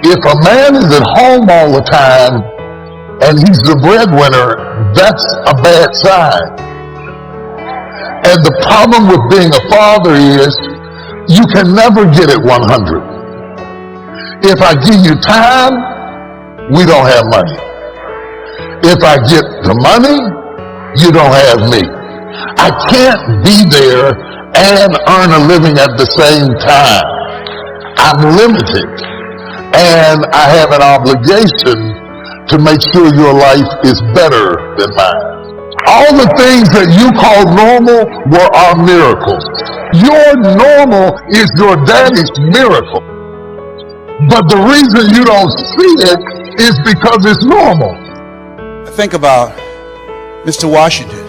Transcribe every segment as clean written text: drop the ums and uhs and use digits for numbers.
If a man is at home all the time and he's the breadwinner, that's a bad sign. And the problem with being a father is you can never get it 100. If I give you time, we don't have money. If I get the money, you don't have me. I can't be there and earn a living at the same time. I'm limited, and I have an obligation to make sure your life is better than mine. All the things that you call normal were our miracles. Your normal is your daddy's miracle. But the reason you don't see it is because it's normal. Think about Mr. Washington.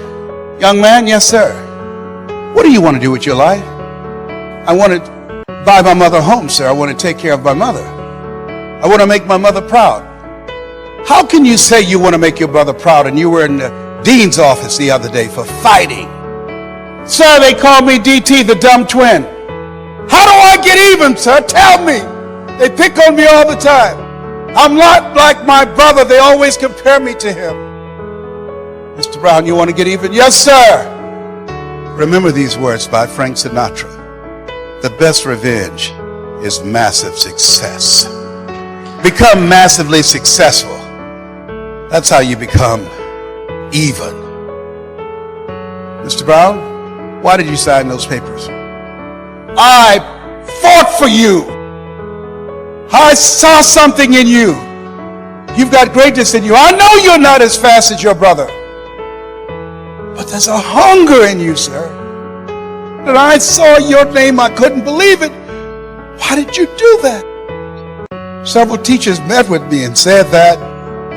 Young man, yes sir. What do you want to do with your life? I want to buy my mother home, sir. I want to take care of my mother. I want to make my mother proud. How can you say you want to make your brother proud and you were in the dean's office the other day for fighting? Sir, they call me DT, the dumb twin. How do I get even, sir? Tell me. They pick on me all the time. I'm not like my brother. They always compare me to him. Mr. Brown, you want to get even? Yes, sir. Remember these words by Frank Sinatra. The best revenge is massive success. Become massively successful. That's how you become even. Mr. Brown, why did you sign those papers? I fought for you. I saw something in you. You've got greatness in you. I know you're not as fast as your brother. But there's a hunger in you, sir. And I saw your name. I couldn't believe it. Why did you do that? Several teachers met with me and said that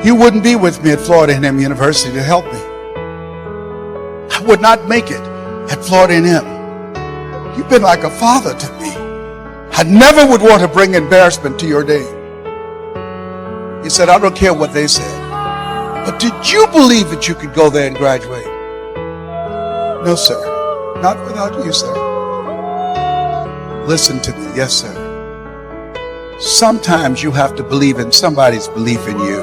you wouldn't be with me at Florida A&M University to help me. I would not make it at Florida A&M. You've been like a father to me. I never would want to bring embarrassment to your name. He said, I don't care what they said. But did you believe that you could go there and graduate? No, sir. Not without you, sir. Listen to me. Yes, sir. Sometimes you have to believe in somebody's belief in you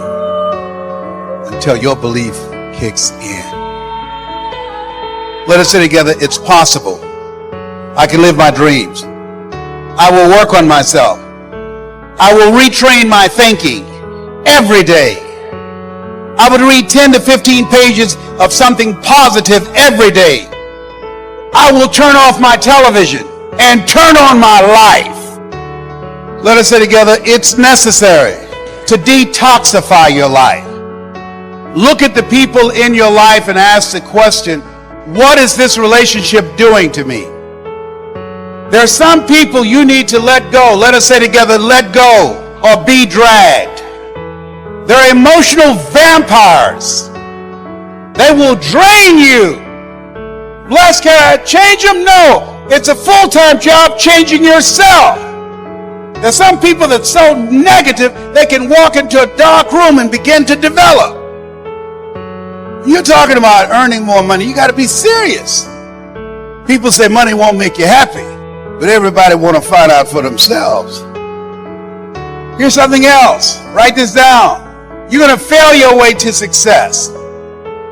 until your belief kicks in. Let us say together, it's possible. I can live my dreams. I will work on myself. I will retrain my thinking every day. I would read 10 to 15 pages of something positive every day. I will turn off my television and turn on my life. Let us say together, it's necessary to detoxify your life. Look at the people in your life and ask the question, what is this relationship doing to me? There are some people you need to let go. Let us say together, let go or be dragged. They're emotional vampires. They will drain you. Bless, can I change them? No. It's a full-time job changing yourself. There's some people that's so negative, they can walk into a dark room and begin to develop. You're talking about earning more money. You got to be serious. People say money won't make you happy. But everybody want to find out for themselves. Here's something else. Write this down. You're going to fail your way to success.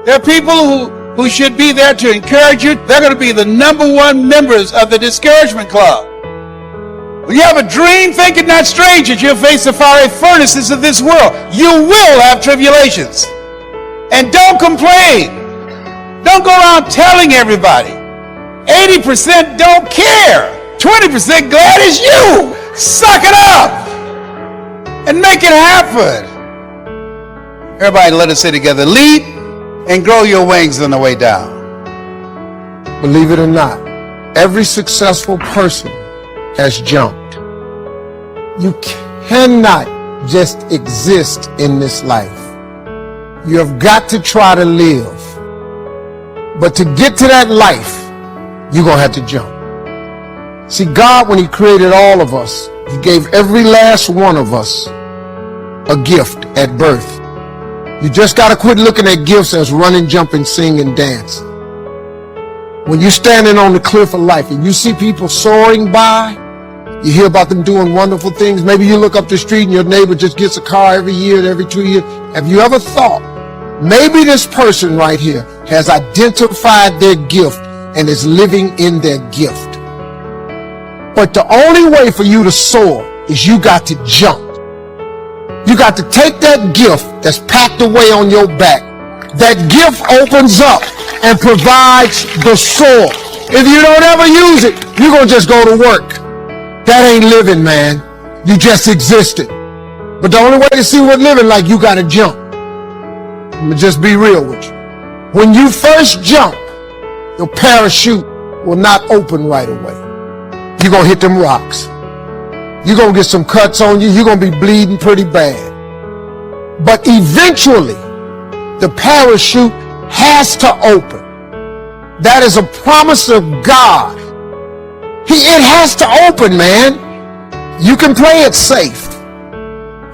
There are people who should be there to encourage you. They're going to be the #1 members of the discouragement club. When you have a dream, think it not strange that you'll face the fiery furnaces of this world. You will have tribulations. And don't complain. Don't go around telling everybody. 80% don't care. 20% glad it's you. Suck it up and make it happen. Everybody, let us say together, leap and grow your wings on the way down. Believe it or not, every successful person has jumped. You cannot just exist in this life. You have got to try to live. But to get to that life, you're going to have to jump. See, God, when He created all of us, He gave every last one of us a gift at birth. You just got to quit looking at gifts as running, jumping, sing, and dance. When you're standing on the cliff of life and you see people soaring by, You hear about them doing wonderful things. Maybe you look up the street and your neighbor just gets a car every year, every 2 years. Have you ever thought, maybe this person right here has identified their gift and is living in their gift? But the only way for you to soar is you got to jump. You got to take that gift that's packed away on your back. That gift opens up and provides the soar. If you don't ever use it, you're going to just go to work. That ain't living, man. You just existed. But the only way to see what living like, you got to jump. I'm going to just be real with you. When you first jump, your parachute will not open right away. You're going to hit them rocks. You're going to get some cuts on you. You're going to be bleeding pretty bad. But eventually, the parachute has to open. That is a promise of God. It has to open, man. You can play it safe.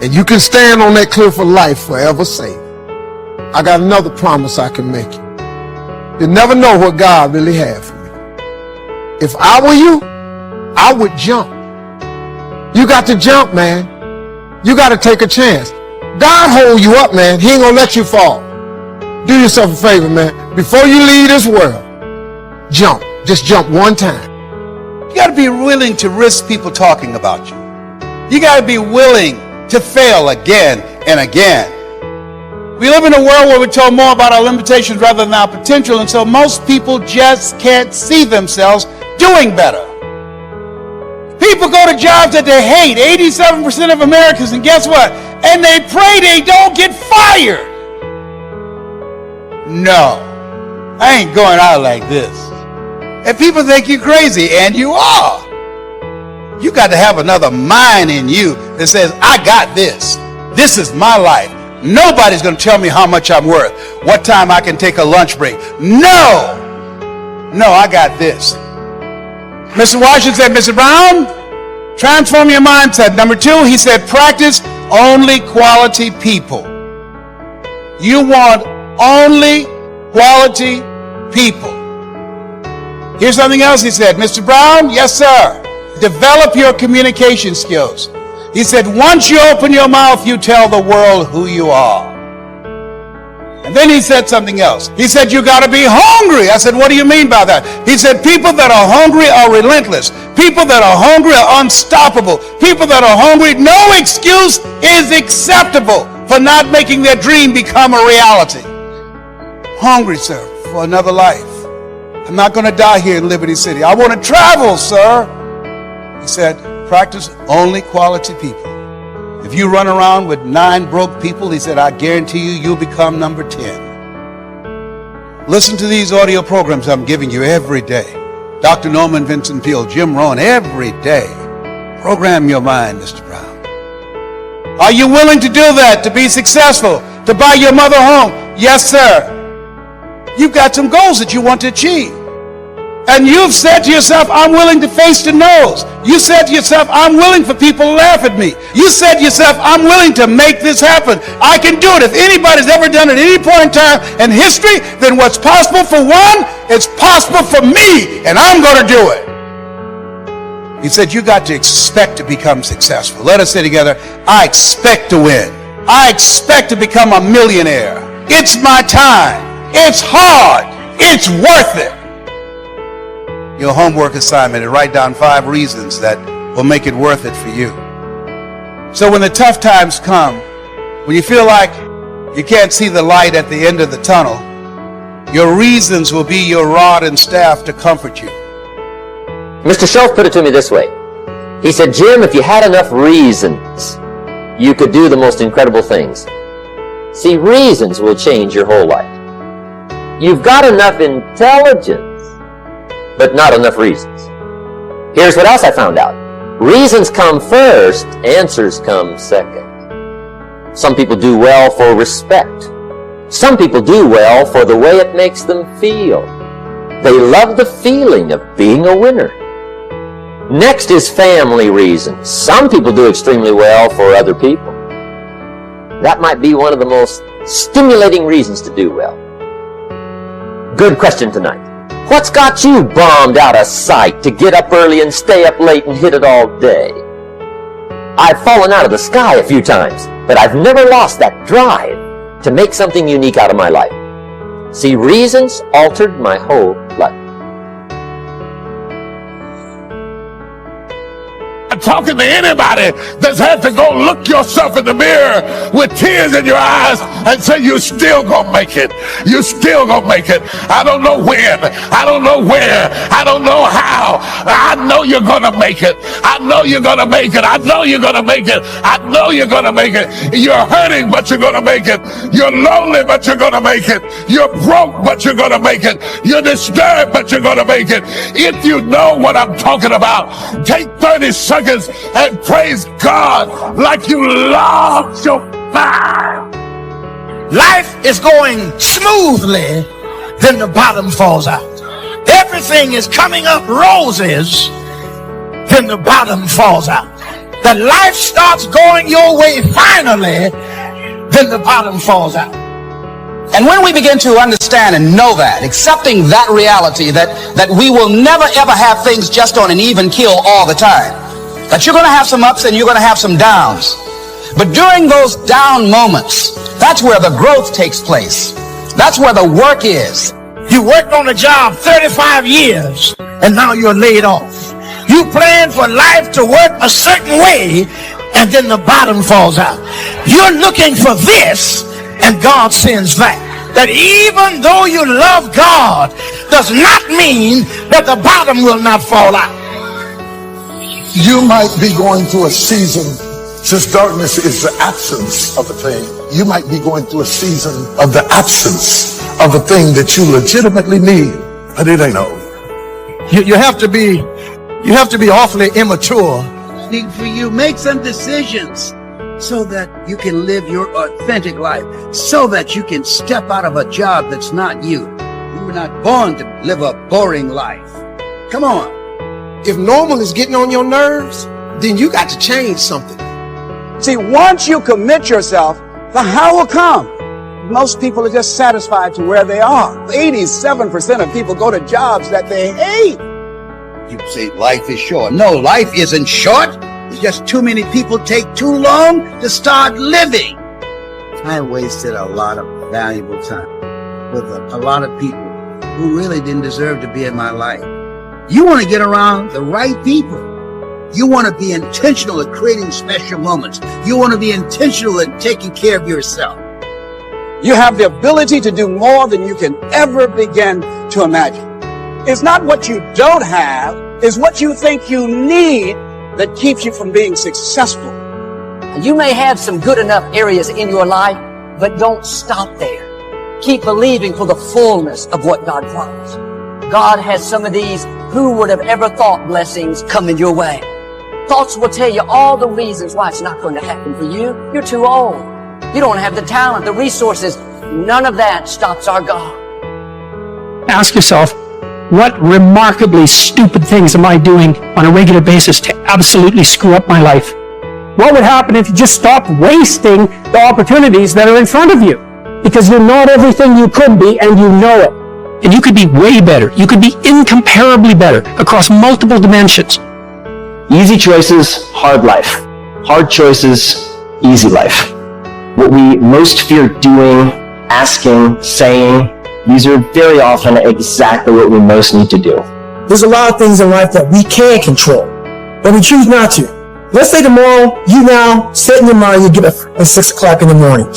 And you can stand on that cliff of life forever safe. I got another promise I can make you. You never know what God really had for you. If I were you, I would jump. You got to jump, man. You got to take a chance. God hold you up, man. He ain't gonna let you fall. Do yourself a favor, man. Before you leave this world, jump. Just jump one time. You got to be willing to risk people talking about you. You got to be willing to fail again and again. We live in a world where we're told more about our limitations rather than our potential, and so most people just can't see themselves doing better. People go to jobs that they hate, 87% of Americans, and guess what? And they pray they don't get fired. No, I ain't going out like this. And people think you're crazy, and you are. You got to have another mind in you that says, I got this. This is my life. Nobody's going to tell me how much I'm worth, what time I can take a lunch break. No, I got this. Mr. Washington said, Mr. Brown, transform your mindset. Number 2, he said, practice only quality people. You want only quality people. Here's something else he said. Mr. Brown, yes, sir. Develop your communication skills. He said, once you open your mouth, you tell the world who you are. And then he said something else. He said, you got to be hungry. I said, what do you mean by that? He said, people that are hungry are relentless. People that are hungry are unstoppable. People that are hungry, no excuse is acceptable for not making their dream become a reality. Hungry, sir, for another life. I'm not going to die here in Liberty City. I want to travel, sir. He said, practice only quality people. If you run around with 9 broke people, he said, I guarantee you, you'll become number 10. Listen to these audio programs I'm giving you every day. Dr. Norman Vincent Peale, Jim Rohn, every day. Program your mind, Mr. Brown. Are you willing to do that, to be successful, to buy your mother home? Yes, sir. You've got some goals that you want to achieve. And you've said to yourself, I'm willing to face the no's. You said to yourself, I'm willing for people to laugh at me. You said to yourself, I'm willing to make this happen. I can do it. If anybody's ever done it at any point in time in history, then what's possible for one, it's possible for me, and I'm going to do it. He said, you got to expect to become successful. Let us say together, I expect to win. I expect to become a millionaire. It's my time. It's hard. It's worth it. Your homework assignment, and write down 5 reasons that will make it worth it for you. So when the tough times come, when you feel like you can't see the light at the end of the tunnel, your reasons will be your rod and staff to comfort you. Mr. Schultz put it to me this way. He said, Jim, if you had enough reasons, you could do the most incredible things. See, reasons will change your whole life. You've got enough intelligence, but not enough reasons. Here's what else I found out. Reasons come first, answers come second. Some people do well for respect. Some people do well for the way it makes them feel. They love the feeling of being a winner. Next is family reasons. Some people do extremely well for other people. That might be one of the most stimulating reasons to do well. Good question tonight. What's got you bombed out of sight to get up early and stay up late and hit it all day? I've fallen out of the sky a few times, but I've never lost that drive to make something unique out of my life. See, reasons altered my whole life. Talking to anybody that's had to go look yourself in the mirror with tears in your eyes and say you're still gonna make it. You're still gonna make it. I don't know when, I don't know where, I don't know how. I know you're gonna make it. I know you're gonna make it. I know you're gonna make it. I know you're gonna make it. You're hurting, but you're gonna make it. You're lonely, but you're gonna make it. You're broke, but you're gonna make it. You're disturbed, but you're gonna make it. If you know what I'm talking about, take 30 seconds and praise God like you lost your mind. Life is going smoothly, then the bottom falls out. Everything is coming up roses, then the bottom falls out. The life starts going your way finally, then the bottom falls out. And when we begin to understand and know that, accepting that reality that we will never ever have things just on an even keel all the time, that you're going to have some ups and you're going to have some downs. But during those down moments, that's where the growth takes place. That's where the work is. You worked on a job 35 years and now you're laid off. You planned for life to work a certain way and then the bottom falls out. You're looking for this and God sends that. That even though you love God does not mean that the bottom will not fall out. You might be going through a season, since darkness is the absence of a thing. You might be going through a season of the absence of a thing that you legitimately need, but it ain't over. You have to be awfully immature. For you, make some decisions so that you can live your authentic life, so that you can step out of a job that's not you. You were not born to live a boring life. Come on. If normal is getting on your nerves, then you got to change something. See, once you commit yourself, the how will come. Most people are just satisfied to where they are. 87% of people go to jobs that they hate. You say life is short. No, life isn't short. It's just too many people take too long to start living. I wasted a lot of valuable time with a lot of people who really didn't deserve to be in my life. You want to get around the right people. You want to be intentional at creating special moments. You want to be intentional at taking care of yourself. You have the ability to do more than you can ever begin to imagine. It's not what you don't have, it's what you think you need that keeps you from being successful. You may have some good enough areas in your life, but don't stop there. Keep believing for the fullness of what God promised. God has some of these who would have ever thought blessings coming your way. Thoughts will tell you all the reasons why it's not going to happen for you. You're too old. You don't have the talent, the resources. None of that stops our God. Ask yourself, what remarkably stupid things am I doing on a regular basis to absolutely screw up my life? What would happen if you just stopped wasting the opportunities that are in front of you? Because you're not everything you could be, and you know it. And you could be way better. You could be incomparably better across multiple dimensions. Easy choices, hard life. Hard choices, easy life. What we most fear doing, asking, saying, these are very often exactly what we most need to do. There's a lot of things in life that we can control, but we choose not to. Let's say tomorrow, you now set in your mind you get up at 6 o'clock in the morning.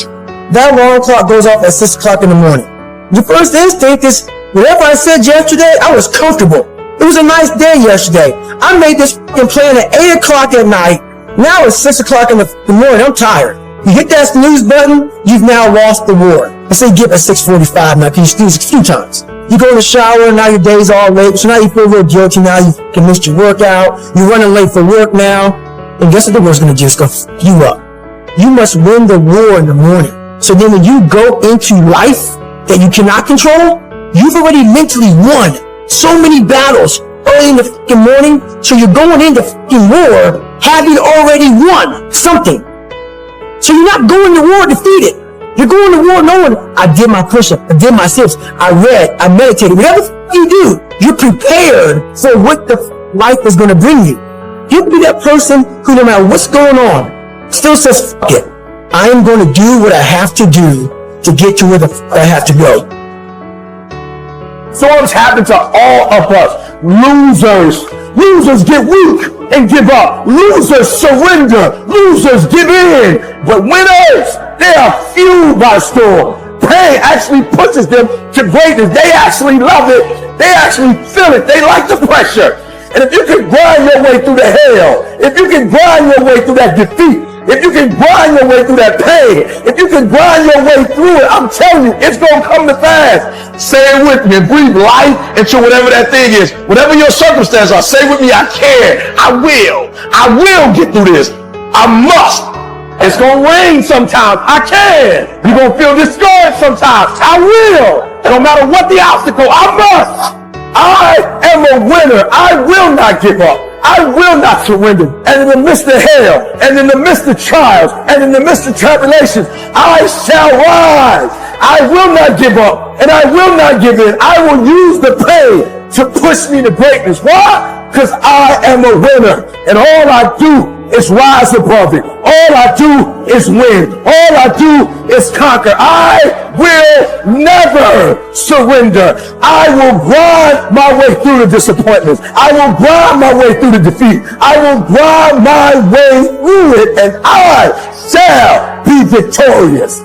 That alarm clock goes off at 6 o'clock in the morning. Your first instinct is, whatever I said yesterday, I was comfortable. It was a nice day yesterday. I made this plan at 8 o'clock at night. Now it's 6 o'clock in the morning. I'm tired. You hit that snooze button, you've now lost the war. Let's say you get up at 6:45 now, because you snooze a few times. You go in the shower, now your day's all late, so now you feel a little guilty, now you can miss your workout, you're running late for work now, and guess what the war's gonna just go f*** you up. You must win the war in the morning. So then when you go into life that you cannot control, you've already mentally won so many battles early in the f***ing morning, so you're going into f***ing war having already won something. So you're not going to war defeated. You're going to war knowing I did my push-up, I did my sit-ups, I read, I meditated. Whatever you do, you're prepared for what the life is going to bring you. You'll be that person who, no matter what's going on, still says, fuck it. I am going to do what I have to do to get to where the fuck I have to go. Storms happen to all of us. Losers get weak and give up. Losers surrender. Losers give in. But winners, they are fueled by storm. Pain actually pushes them to greatness. They actually love it. They actually feel it. They like the pressure. And if you can grind your way through the hell, if you can grind your way through that defeat, if you can grind your way through that pain, if you can grind your way through it, I'm telling you, it's going to come to pass. Say it with me and breathe life into whatever that thing is. Whatever your circumstances are, say with me, I can. I will get through this. I must. It's going to rain sometimes. I can. You're going to feel discouraged sometimes. I will. No matter what the obstacle, I must. I am a winner. I will not give up. I will not surrender. And in the midst of hell, and in the midst of trials, and in the midst of tribulations, I shall rise. I will not give up, and I will not give in. I will use the pain to push me to greatness. Why? Because I am a winner, and all I do is rise above it. All I do is win. All I do is conquer. I will never surrender. I will grind my way through the disappointments. I will grind my way through the defeat. I will grind my way through it, and I shall be victorious.